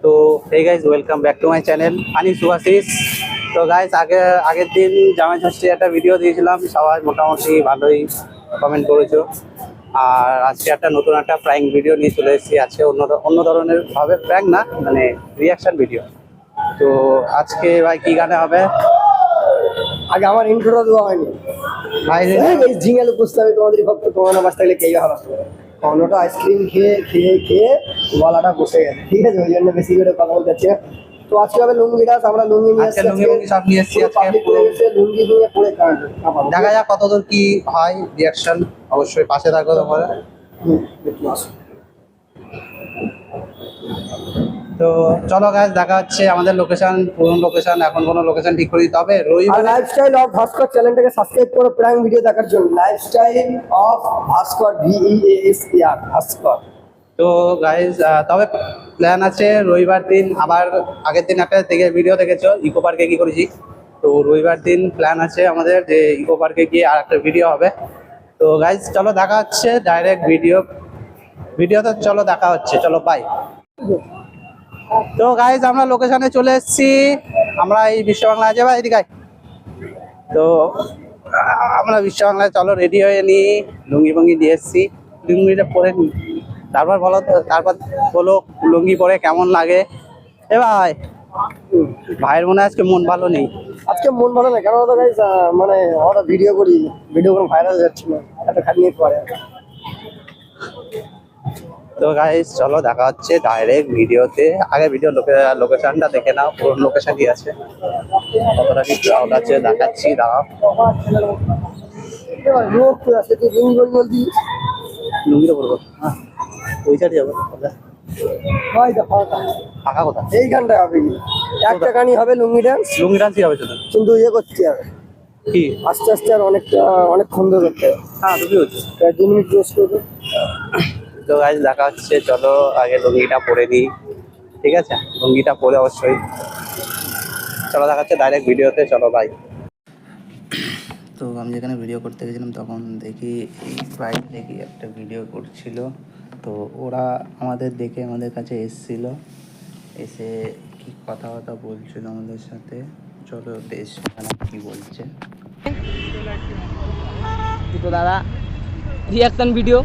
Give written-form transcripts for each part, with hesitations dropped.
তো hey guys, welcome back to my channel funny Subhashis. তো guys আগের দিন জামাই ষষ্ঠী একটা ভিডিও দিয়েছিলাম, সবাই মোটামুটি ভালোই কমেন্ট করেছো। আর আজকে নতুন একটা প্র্যাঙ্ক ভিডিও নিয়ে চলে এসেছি। আজকে অন্য ধরনের হবে, প্র্যাঙ্ক না মানে রিয়াকশন ভিডিও। তো আজকে ভাই কি গানে হবে? আগে আমার ইন্ট্রোটা দেওয়া হয়নি ভাই এই ঝিঙালে বুঝতে হবে তোমাদের ভক্ত তোমার বাস থাকলে কে ভালো অন্যটা আইসক্রিম খেয়ে খেয়ে খেয়ে গলাটা বসে গেছে, ঠিক আছে, ওই জন্য বেশি করে কথা বলতে চাচ্ছি না। তো আজকে হবে লুঙ্গি ডান্স, আমরা লুঙ্গি নিয়ে আজকে লুঙ্গি সব নিয়ে এসেছি। আজকে লুঙ্গি নিয়ে পরে দেখা যাক কতদূর কি হয় রিয়াকশন। অবশ্যই পাশে থাকো তোমরা। তো চলো গাইস, দেখা হচ্ছে আমাদের লোকেশন, পুরনো লোকেশন। এখন কোনো লোকেশন ঠিক করে দিতে হবে। রবিবার লাইফস্টাইল অফ ভাস্কর চ্যানেলটাকে সাবস্ক্রাইব করো প্র্যাঙ্ক ভিডিও দেখার জন্য। লাইফস্টাইল অফ ভাস্কর VEASPR ভাস্কর। তো গাইজ তবে প্ল্যান আছে রবিবার দিন আবার। আগের দিন একটা থেকে ভিডিও দেখেছো ইকো পার্কে কি করেছি। তো রবিবার দিন প্ল্যান আছে আমাদের যে ইকো পার্কে গিয়ে আর একটা ভিডিও হবে। তো গাইজ চলো দেখা হচ্ছে ডাইরেক্ট ভিডিওতে। চলো দেখা হচ্ছে, চলো বাই। তো গাইজ আমরা লোকেশনে চলে এসেছি। আমরা এই বিশ্ব বাংলা আছে বা এদিকে। তো আমরা বিশ্ব বাংলায় চলো রেডি হয়ে নিই, লুঙ্গি ফঙ্গি দিয়ে এসেছি। লুঙ্গিটা পরে নিই, তারপর বলো লুঙ্গি পরে কেমন লাগে। এ ভাই, ভাইয়ের মনে হয় আজকে মন ভালো নেই। আজকে মন ভালো না কেন তো গাইস, মানে আমরা ভিডিও কোনো ভাইরাল যাচ্ছে না, একটা খালি পরে। তো গাইস চলো দেখা হচ্ছে ডাইরেক্ট ভিডিওতে। আগে ভিডিও লোকেশনটা দেখে নাও, পুরো লোকেশন কি আছে, কতটা কি ক্রাউড আছে দেখাচ্ছি। দাঁড়াও, লুঙ্গিটা পরবো। হ্যাঁ, ওই সাইডে যাবো। ফাঁকা কোথা? এইখানটা হবে কি একটা গানই হবে লুঙ্গি ডান্স। লুঙ্গি ডান্সই হবে শুধু, কিন্তু ইয়ে করতে হবে কি আস্তে আস্তে আর অনেক সুন্দর করতে হবে। হ্যাঁ দুটোই হচ্ছে। 2 মিনিট রোজ করবে। তো গাইস দেখা হচ্ছে, চলো আগে লুঙ্গিটা পরে নিই, ঠিক আছে? লুঙ্গিটা পরে অবশ্যই চলো দেখা হচ্ছে ডাইরেক্ট ভিডিওতে, চলো বাই। তো আমি যেখানে ভিডিও করতে গেছিলাম তখন দেখি এই বাইক দেখি একটা ভিডিও করছিল। তো ওরা আমাদের দেখে আমাদের কাছে এসছিল, এসে কি কথাবার্তা বলছিল আমাদের সাথে। চলো বেশ কি বলছে। দুটো দাদা রিয়াকশন ভিডিও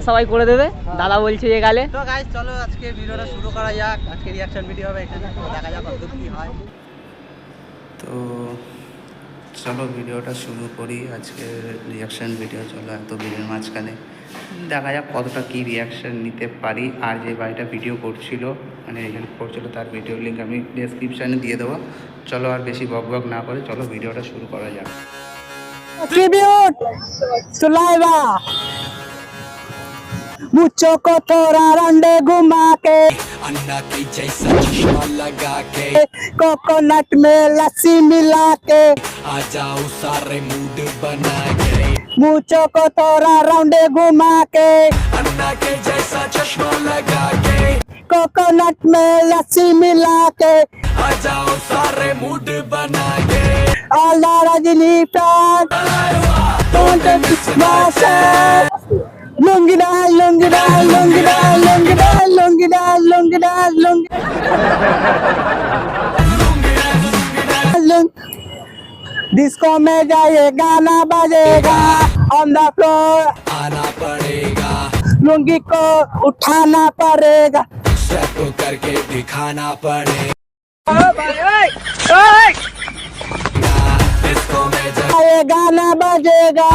সবাই করে দেবে। দাদা বলছে যে গেলে। তো গাইস চলো আজকে ভিডিওটা শুরু করা যাক। আজকে রিয়াকশন ভিডিও হবে এখানে, তো দেখা যাক কতদূর কি হয়। তো চলো ভিডিওটা শুরু করি, আজকে রিয়াকশন ভিডিও। চলো এত ভিডিওর মাঝখানে দেখা যাক কতটা কি রিয়াকশন নিতে পারি। আর যে ভাইটা ভিডিও করছিল মানে হেল্প করছিল তার ভিডিও লিঙ্ক আমি ডেসক্রিপশানে দিয়ে দেবো। চলো আর বেশি বক না করে চলো ভিডিওটা শুরু করা যাক। ट्रिब्यूट टू लाइवा मुझको को थोड़ा रंडे घुमा के अन्ना के जैसा चश्मा लगा के कोकोनट में लस्सी मिला के आ जाओ सारे मूड बना के मुझको को थोड़ा रंडे घुमा के अन्ना के जैसा चश्मा लगा के कोकोनट में लस्सी मिला के आ जाओ सारे मूड बना के आला रजनी प्राण don't miss my shot lungi डाल लुंगी डाल लुंगी डाल लुंगी डाल लुंगी डाल लुंगी डाल लुंगी डिस्को में जाए गाना बजेगा ऑन द फ्लोर आना पड़ेगा लुंगी को उठाना पड़ेगा स्टेप करके दिखाना पड़ेगा डिस्को में ये गाना बजेगा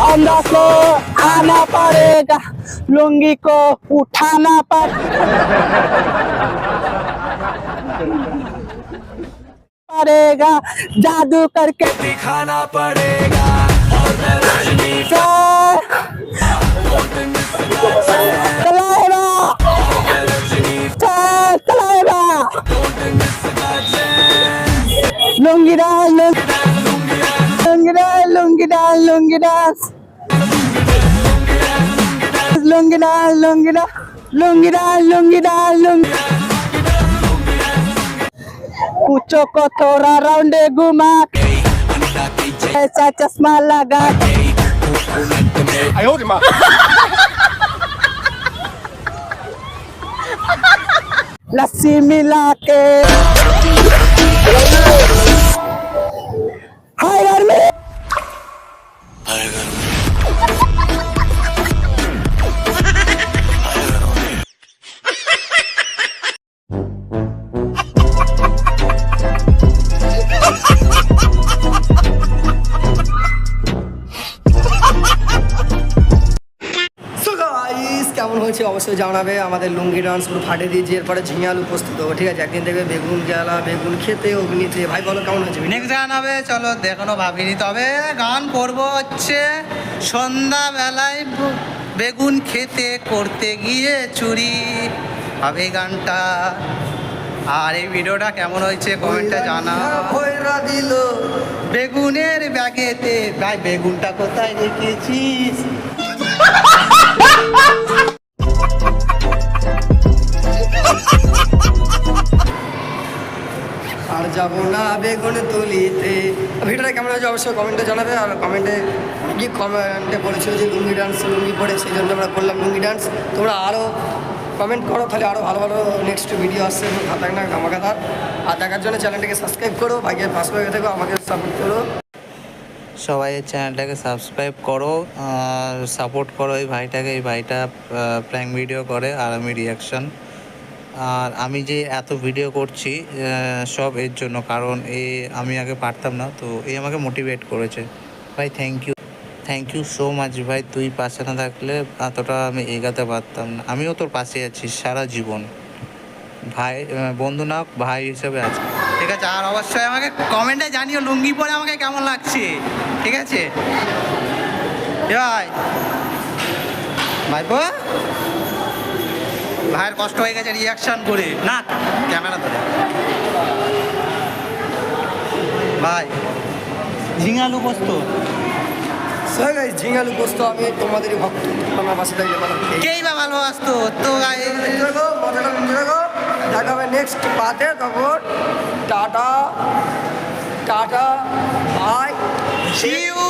ऑन द फ्लोर आना पड़ेगा लुंगी को उठाना पड़ेगा जादू करके दिखाना पड़ेगा और मैं रजनी चलाएगा चलाएगा लुंगी डाल लुंगी डाल लुंगी डाल लुंगी डाल लुंगी डाल लुंगी डाल लुंगी डाल लुंगी डाल लुंगी पूछो को थोड़ा राउंडे घुमा ऐसा चश्मा लगा लस्सी मिला के हाय घर में So guys, কেমন হয়েছে অবশ্যই জানাবে। আমাদের লুঙ্গি ডান্স পুরো ফাটে দিয়েছি, এরপরে ঝিঙে আলু প্রস্তুত হবে, ঠিক আছে? একদিন দেখবে বেগুন গেলা, বেগুন খেতে অগ্নিতে। ভাই বলো কেমন হয়েছে? নেক্সট গান হবে, চলো দেখানো ভাবিনি, তবে গান করবো হচ্ছে সন্ধ্যাবেলায় বেগুন খেতে করতে গিয়ে চুরি হবে গানটা। আর এই ভিডিওটা কেমন হয়েছে কমেন্টে জানা। ভৈরা দিল বেগুনের ব্যাগেতে, ভাই বেগুনটা কোথায় রেখেছিস? আর যাবো না বেগুন তুলিতে। ভিডিওটা কেমন হয়েছে অবশ্যই কমেন্টে জানাবে। আর কমেন্টে কি কমেন্টে বলেছিল যে লুঙ্গি ডান্স, লুঙ্গি পরে, সেই জন্য আমরা করলাম লুঙ্গি ডান্স। তোমরা আরও কমেন্ট করো, তাহলে আরও ভালো ভালো নেক্সট ভিডিও আসছে খাতাক না গামাকাতার। আর দেখার জন্য চ্যানেলটাকে সাবস্ক্রাইব করো, ভাইকে পাশে থেকো, আমাকে সাপোর্ট করো। সবাই এই চ্যানেলটাকে সাবস্ক্রাইব করো আর সাপোর্ট করো এই ভাইটাকে। এই ভাইটা প্র্যাঙ্ক ভিডিও করে আর আমি রিয়াকশন। আর আমি যে এত ভিডিও করছি সব এর জন্য, কারণ আমি আগে পারতাম না, তো এই আমাকে মোটিভেট করেছে। ভাই থ্যাংক ইউ সো মাচ ভাই। তুই পাশে না থাকলে এতটা আমি এগাতে পারতাম না। আমিও তোর পাশে আছি সারা জীবন, ভাই বন্ধু না ভাই হিসেবে আছে, ঠিক আছে? আর অবশ্যই আমাকে কমেন্টে জানিও লুঙ্গি পরে আমাকে কেমন লাগছে, ঠিক আছে? ভাই ভাইপো, ভাইয়ের কষ্ট হয়ে গেছে রিয়াকশন করে না, ক্যামেরা ধরে। ভাই ঝিঙালু পোস্ত, সো গাইস, ঝিঙে আলু পোস্ত আমি তোমাদেরই ভক্ত। আমার বাসে থাকলে ভালো কেই বা ভালোবাসতো তো গাই। মজাটা নিয়ে রাখো। দেখা হবে নেক্সট পার্টে। তখন tata tata bye, See you